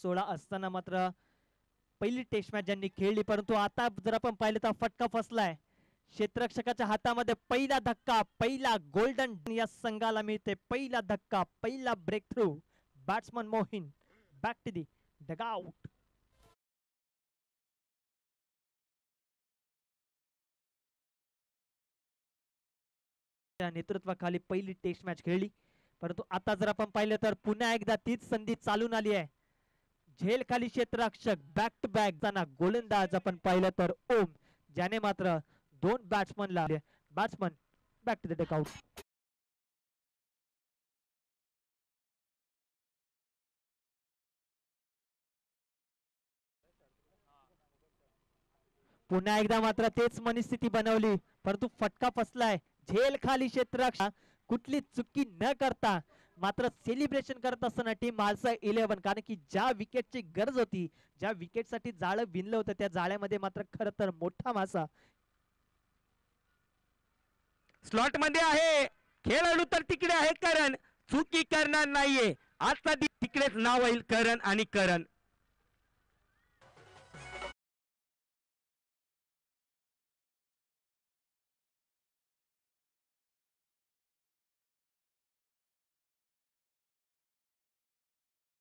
16 असताना मात्र पहिली टेस्ट मॅच ज्यांनी खेळली, परंतु आता जर आपण पाहिलं तर फटका फसलाय क्षेत्ररक्षकाच्या हातामध्ये. पहिला धक्का, पहिला गोल्डन या संघाला मिळते. पहिला धक्का, पहिला breakthrough. Batsman Moeen back to the dugout. नेतृत्वाखाली पहिली टेस्ट मॅच खेळली, परंतु आता जर आपण पाहिलं तर पुन्हा एकदा तीच संधी चालून आली आहे. झेल खाली क्षेत्ररक्षक बॅक टू बॅक जाना गोलंदाज आपण पाहिलं तर ओम, ज्याने मात्र 2 बॅट्समन लावले. Batsman back to the dugout. पुन्हा एकदा मात्र तेच मनस्थिती बनवली, परंतु फटका फसलाय. झेल खाली क्षेत्ररक्षक कुठली चुकी न करता मात्र सेलिब्रेशन करत असताना टीम म्हालसा 11, कारण की ज्या विकेटची गरज होती, ज्या विकेटसाठी जाळं विणलं होतं, त्या जाळ्यामध्ये मात्र खरं तर मोठा मासा स्लॉट मध्ये आहे. खेळाडू तर तिकडे आहे करण, चुकी करणार नाहीये. आता तिकडेच नाव होईल करण आणि करण.